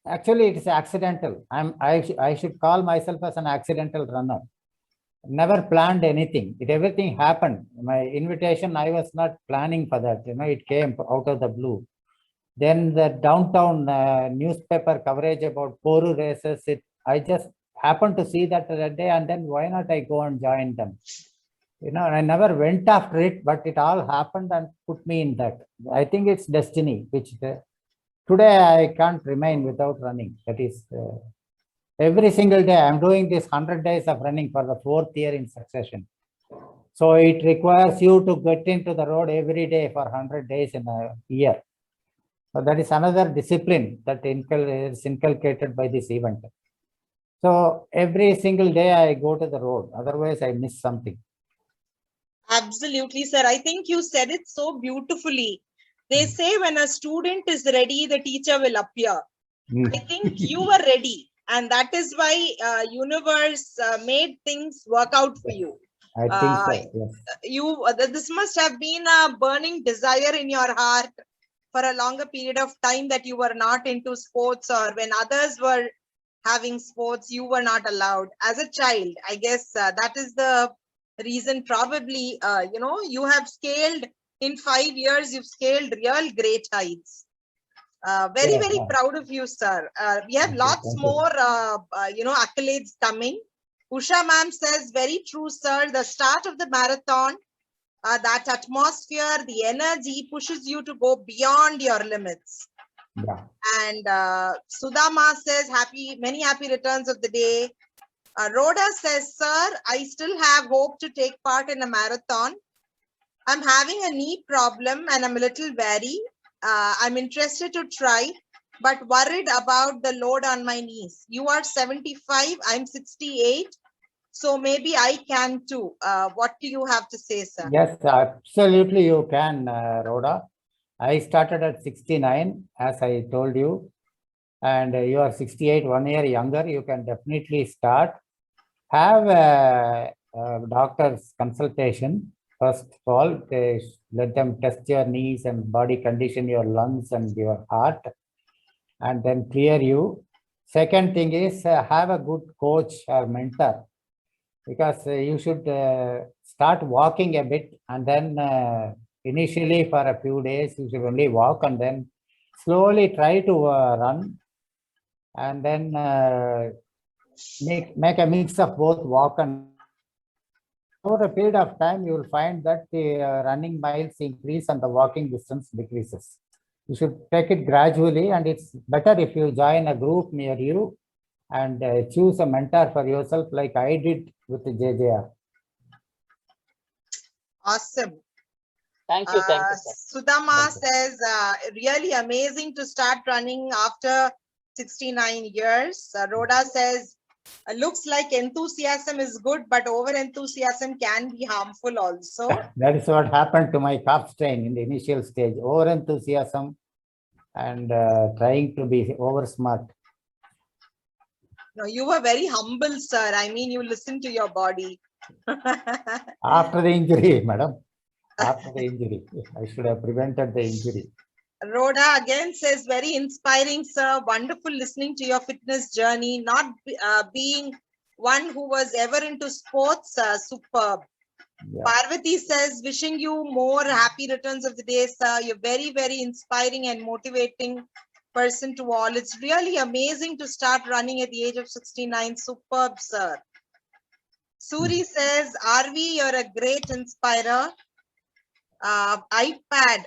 Speaker 4: actually, it is accidental. I should call myself as an accidental runner. Never planned anything. Everything happened. My invitation, I was not planning for that. It came out of the blue. Then the downtown newspaper coverage about Poru races, I just happened to see that day, and then why not I go and join them? I never went after it, but it all happened and put me in that. I think it's destiny, which today I can't remain without running. That is every single day. I'm doing this 100 days of running for the 4th year in succession. So it requires you to get into the road every day for 100 days in a year. So that is another discipline that is inculcated by this event. So every single day I go to the road, otherwise I miss something.
Speaker 1: Absolutely, sir. I think you said it so beautifully. They say when a student is ready, the teacher will appear. I think you were ready, and that is why universe made things work out for you.
Speaker 4: I think so, yes.
Speaker 1: This must have been a burning desire in your heart for a longer period of time that you were not into sports, or when others were having sports, you were not allowed. As a child, I guess that is the reason. Probably, you have scaled in 5 years. You've scaled real great heights. Very,
Speaker 4: Yeah,
Speaker 1: very
Speaker 4: yeah.
Speaker 1: proud of you, sir. We have
Speaker 4: Thank you,
Speaker 1: lots
Speaker 4: thank you.
Speaker 1: more, accolades coming. Usha ma'am says, very true, sir. The start of the marathon, that atmosphere, the energy pushes you to go beyond your limits.
Speaker 4: Yeah.
Speaker 1: And Sudama says, many happy returns of the day. Rhoda says, sir, I still have hope to take part in a marathon. I'm having a knee problem and I'm a little wary. I'm interested to try, but worried about the load on my knees. You are 75, I'm 68. So maybe I can too. What do you have to say, sir?
Speaker 4: Yes, absolutely you can, Rhoda. I started at 69, as I told you, and you are 68, 1 year younger. You can definitely start. Have a doctor's consultation. First of all, let them test your knees and body condition, your lungs and your heart, and then clear you. Second thing is have a good coach or mentor, because you should start walking a bit, and then initially for a few days you should only walk, and then slowly try to run, and then make a mix of both walk and. Over a period of time, you will find that the running miles increase and the walking distance decreases. You should take it gradually, and it's better if you join a group near you and choose a mentor for yourself, like I did with the JJR.
Speaker 1: Awesome.
Speaker 3: Thank you, sir.
Speaker 1: Sudama says, really amazing to start running after 69 years. Rhoda says, looks like enthusiasm is good, but over enthusiasm can be harmful also.
Speaker 4: That is what happened to my calf strain in the initial stage. Over enthusiasm and trying to be over smart.
Speaker 1: No, you were very humble, sir. I mean, you listened to your body.
Speaker 4: After the injury, madam. After the injury, I should have prevented the injury.
Speaker 1: Rhoda again says, very inspiring, sir. Wonderful listening to your fitness journey. Not being one who was ever into sports, superb. Yeah. Parvati says, wishing you more happy returns of the day, sir. You're very, very inspiring and motivating person to all. It's really amazing to start running at the age of 69. Superb, sir. Suri says, Arvi, you're a great inspirer. iPad,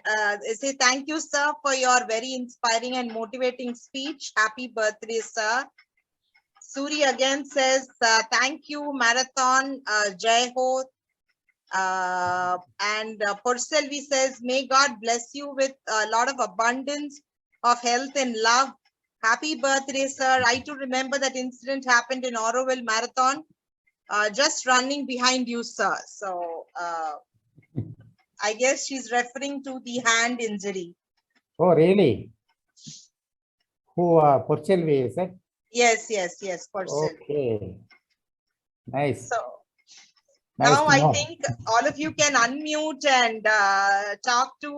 Speaker 1: say thank you, sir, for your very inspiring and motivating speech. Happy birthday, sir. Suri again says, thank you, Marathon, Jai Ho. And Purselvi says, may God bless you with a lot of abundance of health and love. Happy birthday, sir. I too remember that incident happened in Auroville Marathon, just running behind you, sir. So, I guess she's referring to the hand injury.
Speaker 4: Oh, really? Who, Purchelvi, is it?
Speaker 1: Yes, Purchelvi.
Speaker 4: Okay. Nice.
Speaker 1: So,
Speaker 4: nice
Speaker 1: now I think all of you can unmute and talk to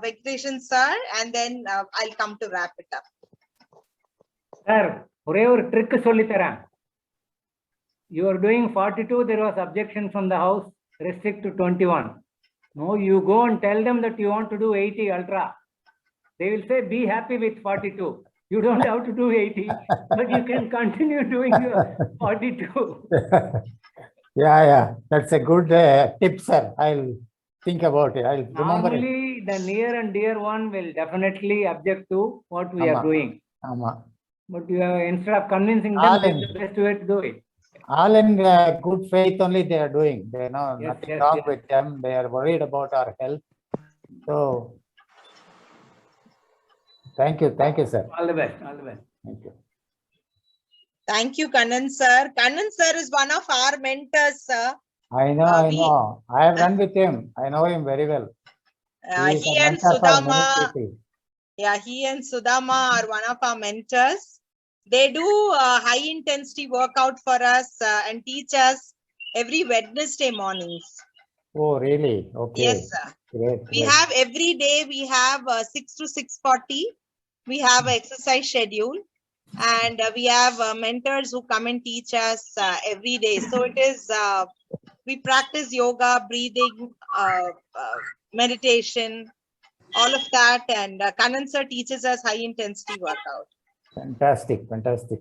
Speaker 1: Venkatesan sir, and then I'll come to wrap it up.
Speaker 2: Sir, one trick sollitharan. You are doing 42, there was objection from the house, restrict to 21. No, you go and tell them that you want to do 80 ultra. They will say, be happy with 42. You don't have to do 80, but you can continue doing 42.
Speaker 4: Yeah. That's a good tip, sir. I'll think about it. I'll remember it.
Speaker 2: Normally, the near and dear one will definitely object to what we are doing. But you have, instead of convincing them, it's the best way to do it.
Speaker 4: all in good faith only they are doing. They know
Speaker 2: Yes,
Speaker 4: nothing
Speaker 2: yes,
Speaker 4: wrong
Speaker 2: yes.
Speaker 4: with them. They are worried about our health. So thank you, sir.
Speaker 2: All the best, all the best.
Speaker 4: Thank you.
Speaker 1: Thank you, Kannan sir. Kannan sir is one of our mentors, sir.
Speaker 4: I know, I have run with him. I know him very well. He is
Speaker 1: He
Speaker 4: a
Speaker 1: and
Speaker 4: mentor for many
Speaker 1: Sudama,
Speaker 4: people.
Speaker 1: yeah, he and Sudama are one of our mentors. They do high intensity workout for us and teach us every Wednesday mornings.
Speaker 4: Oh, really? Okay.
Speaker 1: Yes, sir.
Speaker 4: Great,
Speaker 1: We
Speaker 4: great.
Speaker 1: have every day, we have 6 to 6:40. We have an exercise schedule, and we have mentors who come and teach us every day. So it is, we practice yoga, breathing, meditation, all of that. And Kannan sir teaches us high intensity workout.
Speaker 4: Fantastic, fantastic.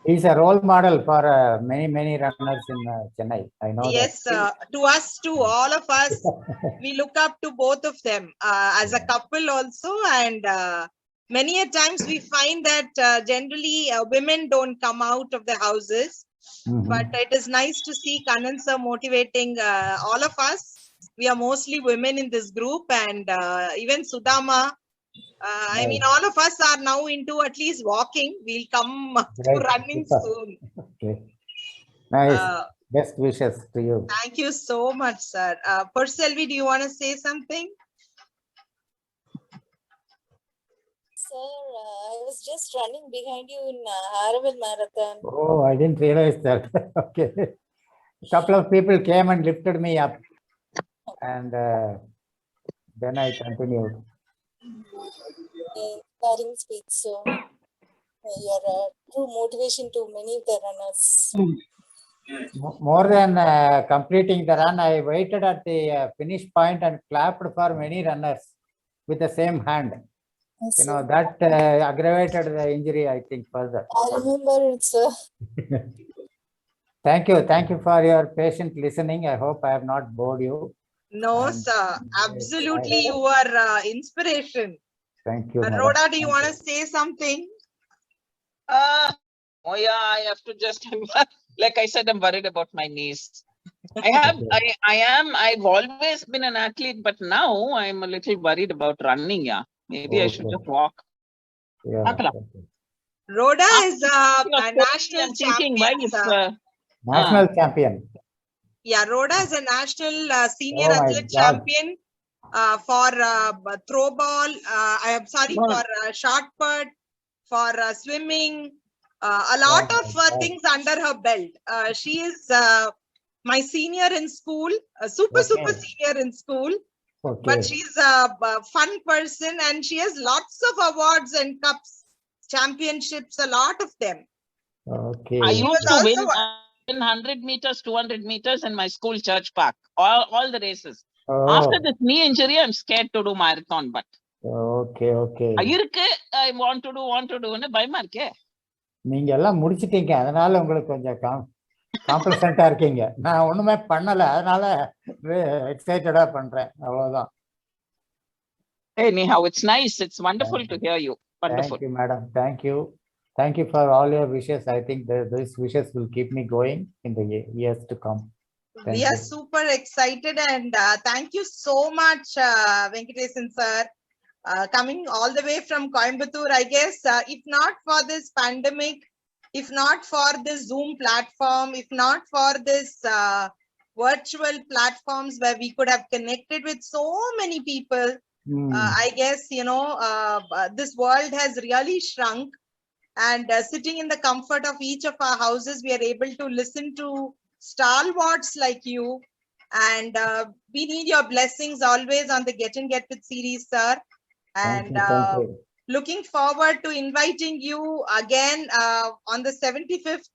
Speaker 4: He's a role model for many runners in Chennai. I know
Speaker 1: Yes, to us, to all of us, we look up to both of them as a couple also. And many a times we find that generally women don't come out of the houses.
Speaker 4: Mhm.
Speaker 1: But it is nice to see Kannan sir motivating all of us. We are mostly women in this group, and even Sudama. I mean, all of us are now into at least walking. We'll come to
Speaker 4: Great,
Speaker 1: running
Speaker 4: super.
Speaker 1: soon.
Speaker 4: Okay. Nice.
Speaker 1: Uh,
Speaker 4: Best wishes to you.
Speaker 1: Thank you so much, sir. Purselvi, do you want to say something?
Speaker 5: Sir, I was just running behind you in Araval Marathon.
Speaker 4: Oh, I didn't realize that. Okay. A couple of people came and lifted me up, and then I continued.
Speaker 5: Inspiring speech. So you're a true motivation to many of the runners.
Speaker 4: More than completing the run, I waited at the finish point and clapped for many runners with the same hand.
Speaker 5: Yes,
Speaker 4: You know,
Speaker 5: sir.
Speaker 4: that aggravated the injury, I think, further.
Speaker 5: I remember it, sir.
Speaker 4: Thank you for your patient listening. I hope I have not bored you.
Speaker 1: No,
Speaker 4: And-
Speaker 1: sir. Absolutely, you are inspiration.
Speaker 4: Thank you, madam.
Speaker 1: Rhoda, do you want to say something?
Speaker 3: Oh yeah, I have to just, like I said, I'm worried about my knees. I've always been an athlete, but now I'm a little worried about running. Yeah, maybe I should
Speaker 4: Okay.
Speaker 3: just walk.
Speaker 4: Yeah,
Speaker 3: Akala.
Speaker 4: okay.
Speaker 1: Rhoda is a
Speaker 3: Speaking of
Speaker 1: national
Speaker 3: I'm thinking, why
Speaker 1: champion,
Speaker 3: if
Speaker 1: sir.
Speaker 4: National champion.
Speaker 1: Yeah, Rhoda is a national senior
Speaker 4: Oh my
Speaker 1: athlete
Speaker 4: God.
Speaker 1: champion for throw ball. I am sorry,
Speaker 3: No.
Speaker 1: for shot put, for swimming, a lot
Speaker 4: Oh
Speaker 1: of
Speaker 4: my God.
Speaker 1: things under her belt. She is my senior in school, super
Speaker 4: Okay.
Speaker 1: senior in school.
Speaker 4: Okay.
Speaker 1: But she's a fun person, and she has lots of awards and cups, championships, a lot of them.
Speaker 4: Okay.
Speaker 3: I
Speaker 1: She
Speaker 3: used
Speaker 1: was
Speaker 3: to win
Speaker 1: also
Speaker 3: 100 meters, 200 meters in my school church park, all the races.
Speaker 4: Oh,
Speaker 3: After this knee injury, I'm scared to do marathon, but
Speaker 4: okay, okay.
Speaker 3: I want to do பயமா இருக்கே.
Speaker 4: நீங்க எல்லாம் முடிச்சிட்டீங்க, அதனால உங்களுக்கு கொஞ்சம் காம்ப்ளசண்டா இருக்கீங்க. நான் ஒண்ணுமே பண்ணல, அதனால எக்ஸைட்டடா பண்றேன், அவ்வளவுதான்.
Speaker 3: Anyhow, it's nice. It's wonderful to hear you. Wonderful.
Speaker 4: Thank you, madam. Thank you. Thank you for all your wishes. I think these wishes will keep me going in the years to come.
Speaker 1: we are super excited, and thank you so much, Venkatesan sir, coming all the way from Coimbatore. I guess if not for this pandemic, if not for this Zoom platform, if not for this virtual platforms where we could have connected with so many people, I guess, this world has really shrunk. And sitting in the comfort of each of our houses, we are able to listen to stalwarts like you. And we need your blessings always on the Get and Get Fit series, sir. And
Speaker 4: Thank you.
Speaker 1: looking forward to inviting you again on the 75th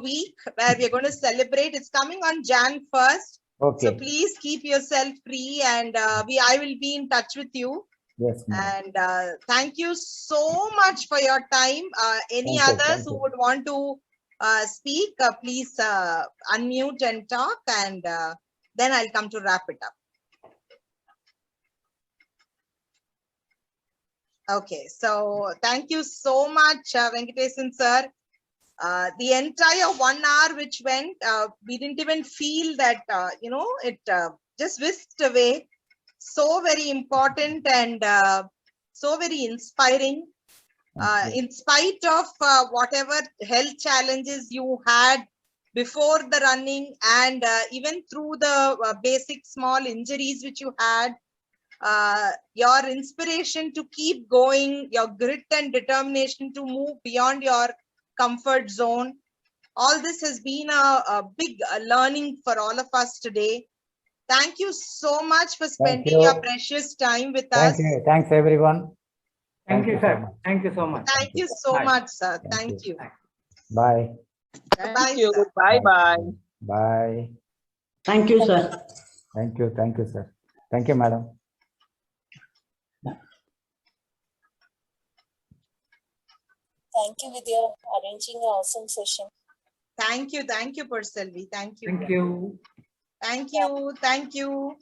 Speaker 1: week, where we're going to celebrate. It's coming on Jan 1st.
Speaker 4: Okay.
Speaker 1: So please keep yourself free, and I will be in touch with you.
Speaker 4: Yes, ma'am.
Speaker 1: And thank you so much for your time. Any
Speaker 4: Thank you,
Speaker 1: others
Speaker 4: thank
Speaker 1: who
Speaker 4: you.
Speaker 1: would want to speak, please unmute and talk, and then I'll come to wrap it up. Okay, so thank you so much, Venkatesan sir. The entire 1 hour which went, we didn't even feel that, it just whisked away. So very important and so very inspiring. In spite of whatever health challenges you had before the running and even through the basic small injuries which you had, your inspiration to keep going, your grit and determination to move beyond your comfort zone, all this has been a big learning for all of us today. Thank you so much for spending
Speaker 4: you.
Speaker 1: your precious time with us.
Speaker 4: Thank you. Thanks, everyone.
Speaker 2: Thank you,
Speaker 4: so
Speaker 2: sir.
Speaker 4: much.
Speaker 2: Thank you so much.
Speaker 1: Thank you so
Speaker 2: Bye.
Speaker 1: much, sir.
Speaker 4: Thank
Speaker 1: Thank you.
Speaker 4: Bye.
Speaker 1: Bye,
Speaker 3: Thank you.
Speaker 1: sir.
Speaker 3: Bye-bye.
Speaker 4: Bye.
Speaker 6: Thank you, sir.
Speaker 4: Thank you. Thank you, sir. Thank you, madam.
Speaker 5: Thank you, Vidya, arranging an awesome session.
Speaker 1: Thank you, Purselvi. Thank you.
Speaker 2: Thank you.
Speaker 1: Thank you. Thank you.